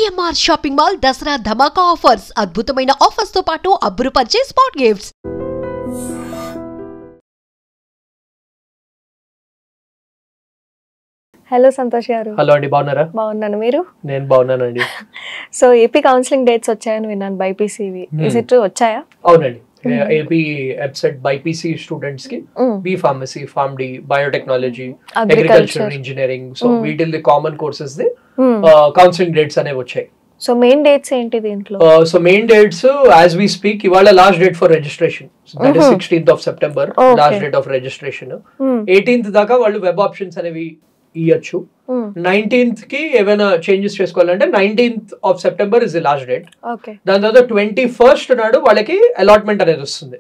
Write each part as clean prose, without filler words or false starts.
CMR shopping mall Dasara ధమాకా offers అద్భుతమైన offers తో పాటు అబ్బురుపరిచే స్పాట్ గిఫ్ట్స్. హలో సంతోష్ గారు. హలో అండి, బాగున్నారా? బాగున్నాను, మీరు? నేను బాగున్నానండి. సో ఏపీ కౌన్సిలింగ్ డేట్స్ వచ్చాయని విన్నాను, బైపీసీవి. ఇస్ ఇట్ వచ్చాయా? అవునండి, ఏపీ వెబ్సైట్ బైపీసీ స్టూడెంట్స్ కి B pharmacy, pharm D, biotechnology, agriculture, engineering, so వీటిల్ది common courses the counselling dates అనేవి వచ్చాయి. సో మెయిన్ డేట్స్ ఏంటి దీంట్లో? So main dates as we speak, ఇవాళ last date for registration, that is 16th of September, last date of registration. 18th దాకా వాళ్ళు web options అనేవి ఇయ్యొచ్చు. 19th కి ఏమైనా చేంజెస్ చేసుకోవాలంటే 19th of September is the last date. దాని తర్వాత 21st నాడు వాళ్ళకి అలాట్మెంట్ అనేది వస్తుంది.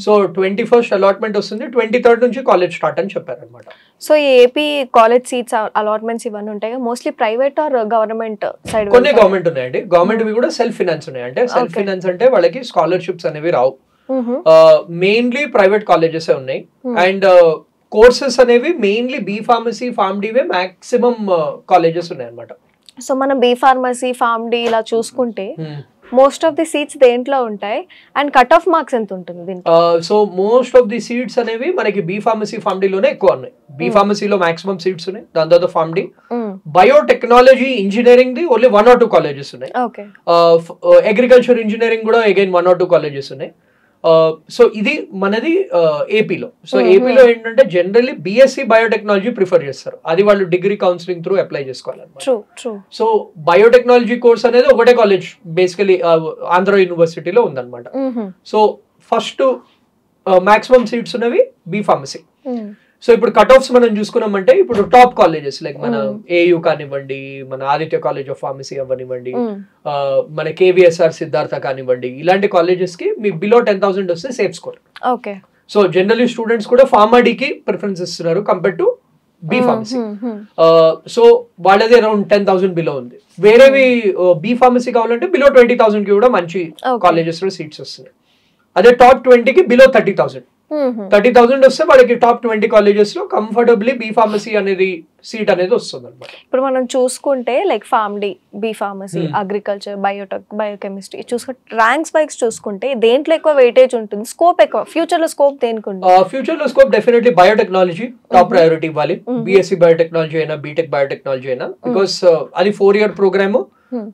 సో 21st అలాట్మెంట్ వస్తుంది, 23rd నుంచి కాలేజ్ స్టార్ట్ అని చెప్పారు అనమాట. సో ఈ ఏపీ కాలేజ్ సీట్స్ అలాట్మెంట్స్ ఇవన్నీ ఉంటాయి, mostly private or government side? కొన్ని గవర్నమెంట్ ఉన్నాయండి, గవర్నమెంట్ కూడా సెల్ఫ్ ఫినాన్స్ ఉన్నాయి. అంటే సెల్ఫ్ ఫినాన్స్ అంటే వాళ్ళకి స్కాలర్షిప్స్ అనేవి రావు, మెయిన్లీ ప్రైవేట్ కాలేజెస్ ఉన్నాయి. అండ్ కోర్సెస్ అనేవి మెయిన్లీ బి ఫార్మసీ, ఫార్మ్ డివే మాక్సిమం కాలేజెస్ ఉన్నాయి అన్నమాట. సో మనం బి ఫార్మసీ, ఫార్మ్ డి ఇలా చూసుకుంటే మోస్ట్ ఆఫ్ ది సీట్స్ దేంట్లో ఉంటాయి అండ్ కట్ ఆఫ్ మార్క్స్ ఎంత ఉంటుంది దీనికి? So most of the seats అనేవి మనకి బి ఫార్మసీ, ఫార్మ్ డిలోనే ఎక్కువ ఉన్నాయి. బి ఫార్మసీలో మాక్సిమం సీట్స్ ఉన్నాయి, దాని తర్వాత pharm D. Biotechnology, engineering the only 1 or 2 colleges ఉన్నాయి. అగ్రికల్చర్, ఇంజనీరింగ్ కూడా అగైన్ 1 or 2 కాలేజెస్ ఉన్నాయి. సో ఇది మనది ఏపీలో. సో ఏపీలో ఏంటంటే జనరల్లీ బిఎస్సి బయోటెక్నాలజీ ప్రిఫర్ చేస్తారు, అది వాళ్ళు డిగ్రీ కౌన్సిలింగ్ త్రూ అప్లై చేసుకోవాలన్నమాట. సో బయోటెక్నాలజీ కోర్స్ అనేది ఒకటే కాలేజ్ బేసికలీ ఆంధ్ర యూనివర్సిటీలో ఉందన్నమాట. సో ఫస్ట్ మాక్సిమం సీట్స్ ఉన్నవి బి ఫార్మసీ. సో ఇప్పుడు కట్ ఆఫ్స్ మనం చూసుకున్నామంటే ఇప్పుడు టాప్ కాలేజెస్ లైక్ మన ఏయూ కానివ్వండి, మన ఆదిత్య కాలేజ్ ఆఫ్ ఫార్మసీ అవ్వనివ్వండి, మన కేవీఎస్ఆర్ సిద్ధార్థ కానివ్వండి, ఇలాంటి కాలేజెస్ కి మీ బిలో 10,000 వస్తే safe score. So generally students కూడా ఫార్మాడీకి ప్రిఫరెన్స్ ఇస్తున్నారు compare to be pharmacy. So వాళ్ళది అరౌండ్ 10,000 బిలో ఉంది. వేరేవి బి ఫార్మసీ కావాలంటే బిలో 20,000 కి కూడా మంచి కాలేజెస్ లో సీట్స్ వస్తున్నాయి. అదే టాప్ 20 కి బిలో 30,000 వస్తే వాళ్ళకి టాప్ 20 కాలేజెస్ లో కంఫర్టబుల్లీ బి ఫార్మసీ అనేది సీట్ అనేది వస్తుంది అనమాట. ఇప్పుడు మనం చూసుకుంటే like pharm D, B pharmacy, agriculture, biotech, biochemistry చూసుకుంటే ర్యాంక్స్ వైస్ చూసుకుంటే దేంట్లో ఎక్కువ వెయిటేజ్ ఉంటుంది, స్కోప్ ఎక్కువ, ఫ్యూచర్ లో స్కోప్ దేనికి ఉంటుంది? ఫ్యూచర్ లో scope definitely biotechnology top priority ఇవ్వాలి. బిఎస్సి బయోటెక్నాలజీ అయినా, బీటెక్ బయోటెక్నాలజీ అయినా, బికాస్ అది 4-year ప్రోగ్రామ్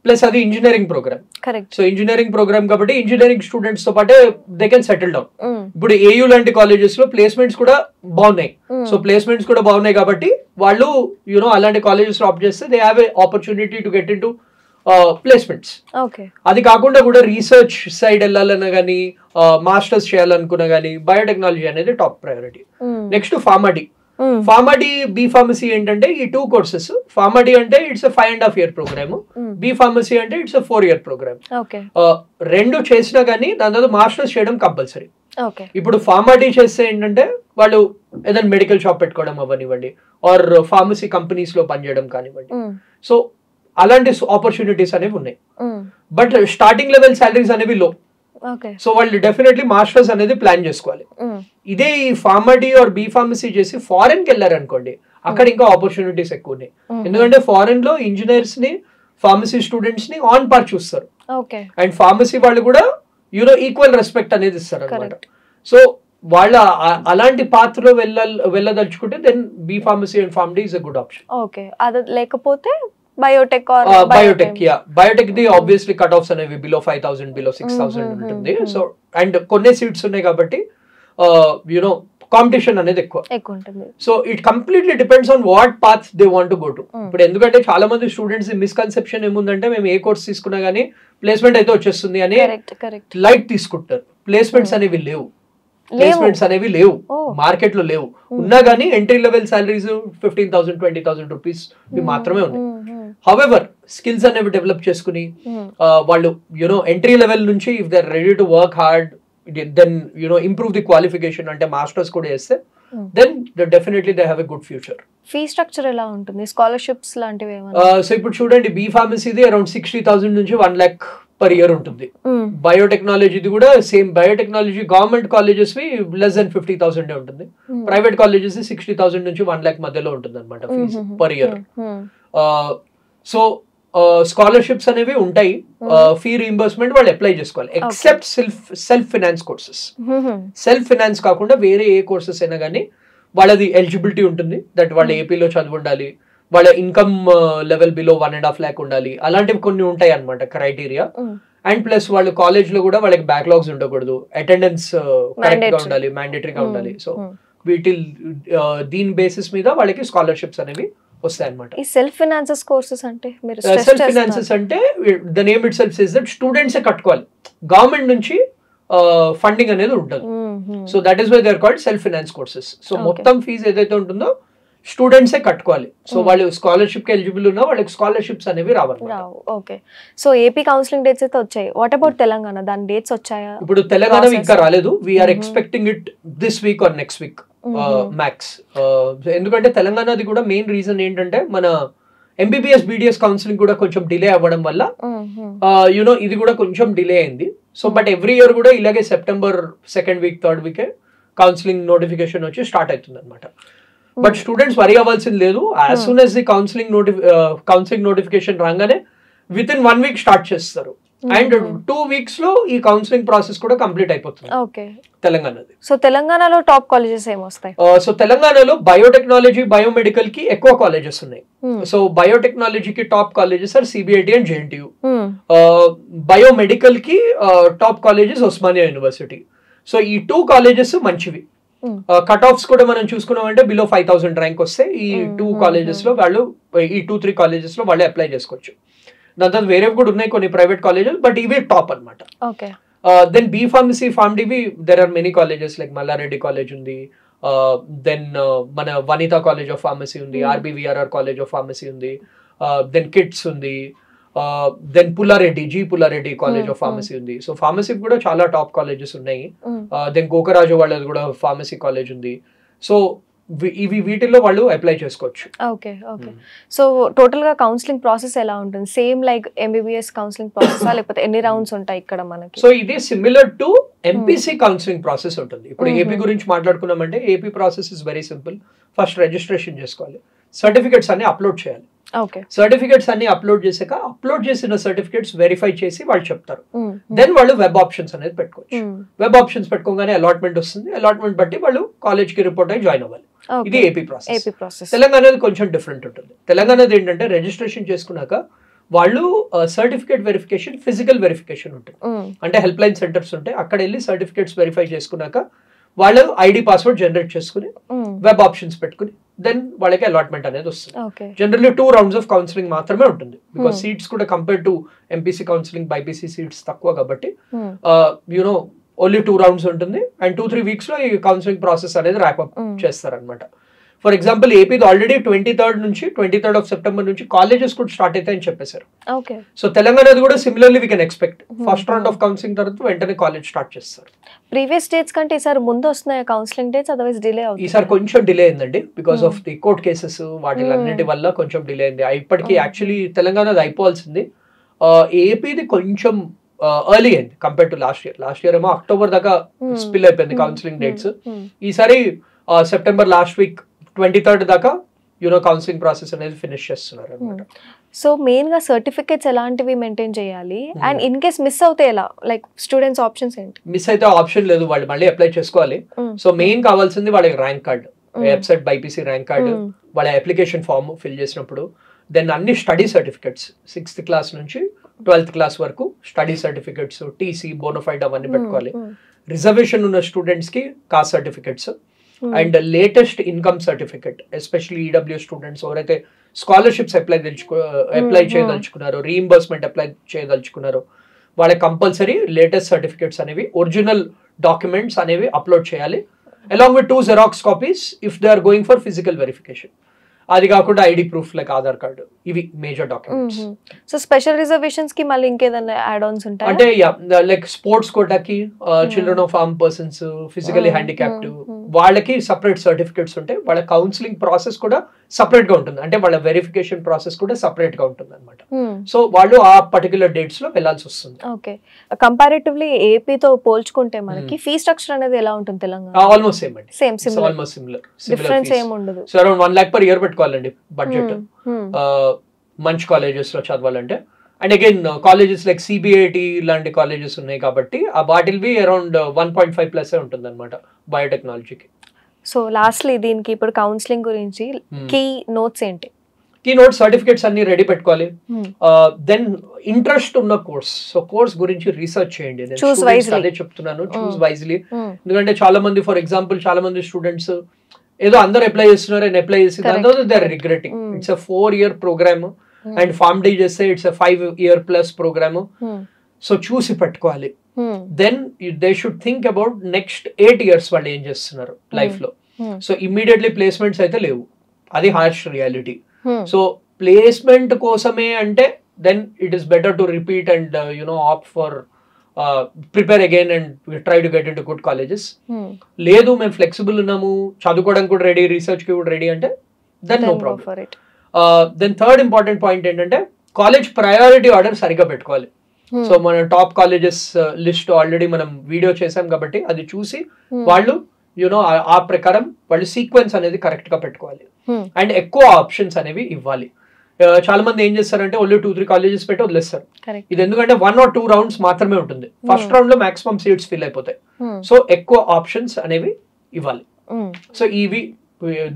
ప్లస్ అది engineering program. So engineering program కాబట్టి ఇంజనీరింగ్ స్టూడెంట్స్ తో పాటే దే కెన్ సెటిల్ డౌన్. ఇప్పుడు ఏయూ లాంటి కాలేజెస్ లో ప్లేస్మెంట్స్ కూడా బాగున్నాయి. సో ప్లేస్మెంట్స్ కూడా బాగున్నాయి కాబట్టి వాళ్ళు అలాంటి కాలేజెస్ లో ఆప్ట్ చేస్తే they have a opportunity to get in to placements. అది కాకుండా కూడా రీసెర్చ్ సైడ్ వెళ్ళాలన్నా కానీ, మాస్టర్స్ చేయాలనుకున్నా కానీ బయోటెక్నాలజీ అనేది top priority. Next pharm D. Pharm D, B pharmacy ఏంటంటే ఈ 2 కోర్సెస్. ఫార్మాడీ అంటే it's 5.5 year program, B pharmacy అంటే ఇట్స్ 4 year ప్రోగ్రామ్. రెండు చేసినా కానీ దాని తర్వాత మాస్టర్స్ చేయడం కంపల్సరీ. ఇప్పుడు ఫార్మాడీ చేస్తే ఏంటంటే వాళ్ళు ఏదైనా మెడికల్ షాప్ పెట్టుకోవడం అవ్వనివ్వండి, ఆర్ ఫార్మసీ కంపెనీస్ లో పనిచేయడం కానివ్వండి. సో అలాంటి ఆపర్చునిటీస్ అనేవి ఉన్నాయి. బట్ స్టార్టింగ్ లెవెల్ సాలరీస్ అనేవి లో. సో వాళ్ళు డెఫినెట్లీ మాస్టర్స్ అనేది ప్లాన్ చేసుకోవాలి. ఇదే ఈ ఫార్మాడీ ఆర్ బి ఫార్మసీ చేసి ఫారెన్ కి వెళ్ళారు అనుకోండి, అక్కడ ఇంకా ఆపర్చునిటీస్ ఎక్కువ ఉన్నాయి. ఎందుకంటే ఫారెన్ లో ఇంజనీర్స్ ని, ఫార్మసీ స్టూడెంట్స్ ని ఆన్ పార్ చూస్తారు. అండ్ ఫార్మసీ వాళ్ళు కూడా ఈక్వల్ రెస్పెక్ట్ అనేది ఇస్తారు అనమాట. సో వాళ్ళ అలాంటి పాత్రలో వెళ్ళదలుచుకుంటే then B pharmacy and pharm D is a good option. లేకపోతే biotech biotech the obviously cutoffs అనేవి బిలో 5,000, బిలో 6,000 ఉంటుంది. సో అండ్ కొన్ని సీట్స్ ఉన్నాయి కాబట్టి కాంపిటీషన్ అనేది ఎక్కువ ఉంటుంది. So it completely depends on what path they want to go to. ఇప్పుడు ఎందుకంటే చాలా మంది స్టూడెంట్స్ మిస్కన్సెప్షన్ ఏముందంటే మేము ఏ కోర్స్ తీసుకున్నా గానీ ప్లేస్మెంట్ అయితే వచ్చేస్తుంది అని లైట్ తీసుకుంటారు. ప్లేస్మెంట్స్ అనేవి లేవు, మార్కెట్ లో లేవు. ఉన్నా గానీ ఎంట్రీ లెవెల్ సాలరీస్ 15,000, 20,000 రూపీస్ మాత్రమే ఉన్నాయి. హౌవెవర్ స్కిల్స్ అనేవి డెవలప్ చేసుకుని వాళ్ళు ఎంట్రీ లెవెల్ నుంచి if they are ready to work hard, then improve the qualification అంటే మాస్టర్స్ కూడా చేస్తే then definitely they have a good future. Fee structure ఎలా ఉంటుంది, స్కాలర్షిప్స్ లాంటివి ఏమైనా? సో ఇప్పుడు చూడండి, బి ఫార్మసీది అరౌండ్ 60,000 నుంచి 1 lakh per year ఉంటుంది. బయోటెక్నాలజీది కూడా same. Biotechnology government colleges less than 50,000 ఉంటుంది. ప్రైవేట్ కాలేజెస్ 60,000 నుంచి 1 lakh మధ్యలో ఉంటుంది అనమాట fees per year. So scholarships అనేవి ఉంటాయి. ఫీ రీయింబర్స్మెంట్ వాళ్ళు అప్లై చేసుకోవాలి, except self finance courses. Self finance కాకుండా వేరే ఏ కోర్సెస్ అయినా కానీ వాళ్ళది ఎలిజిబిలిటీ ఉంటుంది. దట్ వాళ్ళ ఏపీలో చదువు ఉండాలి, వాళ్ళ ఇన్కమ్ లెవెల్ బిలో 1.5 lakh ఉండాలి, అలాంటివి కొన్ని ఉంటాయి అన్నమాట క్రైటీరియా. అండ్ ప్లస్ వాళ్ళు కాలేజ్ లో కూడా వాళ్ళకి బ్యాక్లాగ్స్ ఉండకూడదు, అటెండెన్స్ కరెక్ట్ గా ఉండాలి, మ్యాండేటరీగా ఉండాలి. సో వీటి దీని బేసిస్ మీద వాళ్ళకి స్కాలర్షిప్స్ అనేవి వస్తాయి అన్నమాట. ఈ సెల్ఫ్ ఫైనాన్సెస్ కోర్సెస్ అంటే సెల్ఫ్ ఫైనాన్సెస్ అంటే the name itself says that students కట్టుకోవాలి, గవర్నమెంట్ నుంచి ఫండింగ్ అనేది ఉంటుంది. So that is why they are called self finance courses. So మొత్తం ఫీజు ఏదైతే ఉంటుందో స్టూడెంట్సే కట్టుకోవాలి. సో వాళ్ళు స్కాలర్షిప్ కి ఎలిజిబుల్ ఉన్నా వాళ్ళకి స్కాలర్షిప్స్ అనేవి రావాలి. Okay. So AP counselling dates అయితే వచ్చాయి. వాట్ అబౌట్ తెలంగాణ, దాని డేట్స్ వచ్చాయా? ఇప్పుడు తెలంగాణ ఇంకా రాలేదు. We're expecting it this week or next week max. ఎందుకంటే తెలంగాణది కూడా మెయిన్ రీజన్ ఏంటంటే మన ఎంబీబీఎస్ బీడీఎస్ కౌన్సిలింగ్ కూడా కొంచెం డిలే అవ్వడం వల్ల యునో ఇది కూడా కొంచెం డిలే అయింది. సో బట్ ఎవ్రీ ఇయర్ కూడా ఇలాగే September 2nd week 3rd week counselling notification వచ్చి స్టార్ట్ అవుతుంది అనమాట. బట్ స్టూడెంట్స్ వరీ అవ్వాల్సింది లేదు. As soon as the counselling notification రాగానే విత్ ఇన్ 1 week స్టార్ట్ చేస్తారు. అండ్ 2 weeks లో ఈ కౌన్సిలింగ్ ప్రాసెస్ కూడా కంప్లీట్ అయిపోతుంది తెలంగాణది. సో తెలంగాణలో టాప్ కాలేజెస్ ఏమొస్తాయి? సో తెలంగాణలో బయోటెక్నాలజీ, బయోమెడికల్ కి ఎక్కువ కాలేజెస్ ఉన్నాయి. సో బయోటెక్నాలజీకి top colleges are CBIT and JNTU. Biomedical కి top colleges Osmania university. So ఈ 2 కాలేజెస్ మంచివి. కట్ ఆఫ్స్ కూడా మనం చూసుకున్నామంటే బిలో 5000 ర్యాంక్ వస్తే ఈ 2 కాలేజెస్ లో వాళ్ళు, ఈ 2-3 కాలేజెస్ లో వాళ్ళు అప్లై చేసుకోవచ్చు. దాని తర్వాత వేరేవి కూడా ఉన్నాయి కొన్ని ప్రైవేట్ కాలేజెస్, బట్ ఇవే టాప్ అనమాట. దెన్ బీ ఫార్మసీ, ఫార్మ్డీవి there are many colleges like Malla Reddy college ఉంది, దెన్ మన వనితా కాలేజ్ ఆఫ్ ఫార్మసీ ఉంది, ఆర్బీవీఆర్ఆర్ కాలేజ్ ఆఫ్ ఫార్మసీ ఉంది, దెన్ కిట్స్ ఉంది, then Pulla Reddy college of pharmacy ఉంది. సో ఫార్మసీ కూడా చాలా టాప్ కాలేజెస్ ఉన్నాయి. దెన్ గోకరాజు వాళ్ళది కూడా ఫార్మసీ కాలేజ్ ఉంది. సో వీటిల్లో వాళ్ళు అప్లై చేసుకోవచ్చు. ఓకే. ఓకే. సో టోటల్ గా కౌన్సిలింగ్ ప్రాసెస్ ఎలా ఉంటుంది? Same like MBBS counselling process లేకపోతే ఎన్ని రౌండ్స్ ఉంటాయి ఇక్కడ మనకి? సో ఇది similar to MPC counselling process ఉంటుంది. ఇప్పుడు ఏపీ గురించి మాట్లాడుకున్నామంటే AP process is very simple. First registration చేసుకోవాలి, సర్టిఫికెట్స్ అన్ని అప్లోడ్ చేయాలి. సర్టిఫికెట్స్ అన్ని అప్లోడ్ చేసాక అప్లోడ్ చేసిన సర్టిఫికెట్స్ వెరిఫై చేసి వాళ్ళు చెప్తారు. దెన్ వాళ్ళు వెబ్ ఆప్షన్స్ అనేది పెట్టుకోవచ్చు. వెబ్ ఆప్షన్స్ పెట్టుకోగానే అలాట్మెంట్ వస్తుంది. అలాట్మెంట్ బట్టి వాళ్ళు కాలేజ్ కి రిపోర్ట్ అయ్యి జాయిన్ అవ్వాలి. ఇది ఏపీ ప్రాసెస్. తెలంగాణది కొంచెం డిఫరెంట్ ఉంటుంది. తెలంగాణది ఏంటంటే రిజిస్ట్రేషన్ చేసుకున్నాక వాళ్ళు సర్టిఫికేట్ వెరిఫికేషన్, ఫిజికల్ వెరిఫికేషన్ ఉంటుంది. అంటే హెల్ప్ లైన్ సెంటర్స్ ఉంటాయి, అక్కడ వెళ్ళి సర్టిఫికేట్స్ వెరిఫై చేసుకున్నాక వాళ్ళు ఐడి పాస్వర్డ్ జనరేట్ చేసుకుని వెబ్ ఆప్షన్స్ పెట్టుకుని దెన్ వాళ్ళకి అలాట్మెంట్ అనేది వస్తుంది. జనరల్లీ 2 rounds ఆఫ్ కౌన్సిలింగ్ మాత్రమే ఉంటుంది. బికాస్ సీట్స్ కూడా compare to MPC counselling, BiPC seats తక్కువ కాబట్టి యునో ఓన్లీ 2 rounds ఉంటుంది. అండ్ 2-3 weeks లో ఈ కౌన్సిలింగ్ ప్రాసెస్ అనేది ర్యాప్ అప్ చేస్తారనమాట. ఫర్ ఎగ్జాంపుల్ ఏపీది ఆల్రెడీ 23rd of September నుంచి కాలేజెస్ కూడా స్టార్ట్ అవుతాయని చెప్పేశారు. సో తెలంగాణది కూడా similarly we can expect first round of counselling తర్వాత వెంటనే కాలేజ్ స్టార్ట్ చేస్తారు. ప్రీవియస్ డేట్స్ కంటే ఈసారి ముందు వస్తున్నాయి కౌన్సిలింగ్ డేట్స్, అదర్వైజ్ డిలే అవుతుంది. ఈసారి కొంచెం డిలే అయిందండి because of the court cases, వాటిలన్నిటి వల్ల కొంచెం డిలే అయింది. ఇప్పటికీ యాక్చువల్లీ తెలంగాణది అయిపోవాల్సింది, ఏపీది కొంచెం ఎర్లీ అయింది కంపేర్ టు లాస్ట్ ఇయర్ ఏమో అక్టోబర్ దాకా స్పిల్ అయిపోయింది కౌన్సిలింగ్ డేట్స్. ఈసారి సెప్టెంబర్ లాస్ట్ వీక్ 23rd దాకా యూనో కౌన్సిలింగ్ ప్రాసెస్ అనేది ఫినిష్ చేస్తున్నారు అనమాట. సో మెయిన్ గా సర్టిఫికెట్స్ ఎలాంటివి మెయింటైన్ చేయాలి? అండ్ ఇన్ కేస్ మిస్ అవుతే ఎలా, లైక్ స్టూడెంట్స్ ఆప్షన్స్ ఏంటి? మిస్ అయితే ఆప్షన్ లేదు, వాళ్ళు మళ్ళీ అప్లై చేసుకోవాలి. సో మెయిన్ కావాల్సింది వాళ్ళకి rank card, website BiPC rank card, వాళ్ళ అప్లికేషన్ ఫామ్ ఫిల్ చేసినప్పుడు, దెన్ అన్ని స్టడీ సర్టిఫికెట్స్ 6th class నుంచి 12th class వరకు స్టడీ సర్టిఫికెట్స్, టీసీ, బోనోఫైడ్ అవన్నీ పెట్టుకోవాలి. రిజర్వేషన్ ఉన్న స్టూడెంట్స్ కి caste certificates and latest income certificate, especially EW students ఎవరైతే స్కాలర్షిప్స్ అప్లై చేయదలుచుకున్నారో, రీఇంబర్స్మెంట్ అప్లై చేయదలుచుకున్నారో వాళ్ళకి కంపల్సరీ లేటెస్ట్ సర్టిఫికెట్స్ అనేవి, ఒరిజినల్ డాక్యుమెంట్స్ అనేవి అప్లోడ్ చేయాలి. Along with 2 xerox copies if they are going for physical verification. అది కాకుండా ID proof like Aadhaar card, ఇవి major documents. So special reservations కి మళ్ళీ ఇంకేదైనా యాడ్ ఆన్స్ ఉంటాయి అంటే లైక్ స్పోర్ట్స్ కోటాకి, children of arm persons, physically handicapped వాళ్ళకి సపరేట్ సర్టిఫికెట్స్ ఉంటాయి. వాళ్ళ కౌన్సిలింగ్ ప్రాసెస్ కూడా సపరేట్ గా ఉంటుంది, అంటే వాళ్ళ వెరిఫికేషన్ ప్రాసెస్ కూడా సపరేట్ గా ఉంటుంది అనమాట. సో వాళ్ళు ఆ పర్టికులర్ డేట్స్ లో వెళ్లాల్సి వస్తుంది. ఓకే. కంపారిటివ్లీ ఏపీతో పోల్చుకుంటే మనకి ఫీ స్ట్రక్చర్ అనేది ఎలా ఉంటుంది తెలంగాణ? ఆల్మోస్ట్ సేమ్ అండి, ఆల్మోస్ట్ సిమిలర్. డిఫరెన్స్ ఏం ఉండదు. So around 1 lakh per year పెట్టుకోవాలండి బడ్జెట్. మంచి కాలేజెస్లో చదవాలంటే. And again colleges like CBIT లాంటి కాలేజెస్ ఉన్నాయి కాబట్టి ఆ వాటిల్ బి అరౌండ్ 1.5+ ఉంటుంది అనమాట బయోటెక్నాలజీకి. సో లాస్ట్లీ దీనికి ఇప్పుడు కౌన్సిలింగ్ గురించి కీ నోట్స్ ఏంటి? కీ నోట్స్ సర్టిఫికేట్స్ అన్ని రెడీ పెట్టుకోవాలి. దెన్ ఇంట్రెస్ట్ ఉన్న కోర్స్, సో కోర్స్ గురించి రీసెర్చ్ చేయండి. అదే చెప్తున్నాను, చూస్ వైజ్లీ. ఎందుకంటే చాలా మంది, ఫర్ ఎగ్జాంపుల్ చాలా మంది స్టూడెంట్స్ ఏదో అందరు అప్లై చేస్తున్నారు అండ్ అప్లై చేసి దాని తర్వాత they are regretting. It's a 4-year programme and pharm D చేస్తే it's a 5-year+ programme. So చూసి పెట్టుకోవాలి. Then they should think about next 8 years వాళ్ళు ఏం చేస్తున్నారు లైఫ్ లో. సో ఇమ్మీడియట్లీ ప్లేస్మెంట్స్ అయితే లేవు, అది హార్ష్ రియాలిటీ. సో ప్లేస్మెంట్ కోసమే అంటే then it is better to repeat and opt for prepare again and try to get into good colleges. లేదు మేము ఫ్లెక్సిబుల్ ఉన్నాము, చదువుకోవడానికి కూడా రెడీ, రీసెర్చ్ కి కూడా రెడీ అంటే then no problem. Then third important point ఏంటంటే కాలేజ్ ప్రయారిటీ ఆర్డర్ సరిగ్గా పెట్టుకోవాలి. సో మన టాప్ కాలేజెస్ లిస్ట్ ఆల్రెడీ మనం వీడియో చేసాం కాబట్టి అది చూసి వాళ్ళు ఆ ప్రకారం వాళ్ళు సీక్వెన్స్ అనేది కరెక్ట్ గా పెట్టుకోవాలి అండ్ ఎక్కువ ఆప్షన్స్ అనేవి ఇవ్వాలి. చాలా మంది ఏం చేస్తారంటే ఓన్లీ 2-3 కాలేజెస్ పెట్టి వదిలేస్తారు. ఇది ఎందుకంటే 1 or 2 rounds మాత్రమే ఉంటుంది. ఫస్ట్ రౌండ్ లో మాక్సిమం సీట్స్ ఫిల్ అయిపోతాయి. సో ఎక్కువ ఆప్షన్స్ అనేవి ఇవ్వాలి. సో ఇవి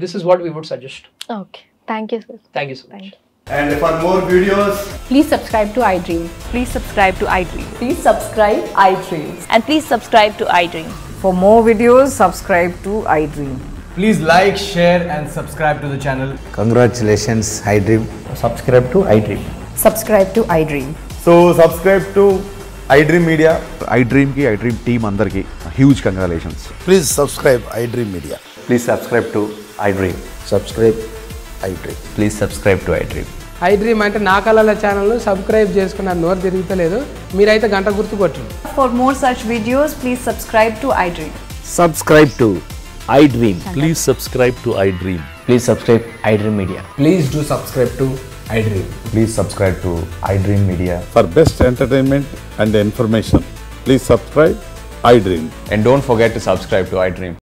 this is what we would suggest. Okay, thank you sir. Thank you so much. And for more videos, please subscribe to iDream. Please subscribe to iDream. Please subscribe iDream. And please subscribe to iDream. For more videos, subscribe to iDream. please like, share and subscribe to the channel. Congratulations, iDream. Subscribe to iDream. Subscribe to iDream. So subscribe to iDream Media. iDream ki iDream team andarki huge congratulations. Please subscribe iDream Media. Please subscribe to iDream. Subscribe iDream. Please subscribe to iDream. iDream అంటే నా కళల ఛానల్ను subscribe చేసుకున్న నోరు తిరుగుతలేదు, మీరైతే గంట గుర్తు కొట్టండి. For more such videos, please subscribe to iDream. Subscribe to iDream. Please subscribe to iDream. Please subscribe iDream Media. Please do subscribe to iDream. Please subscribe to iDream Media. For best entertainment and information, please subscribe iDream. And don't forget to subscribe to iDream.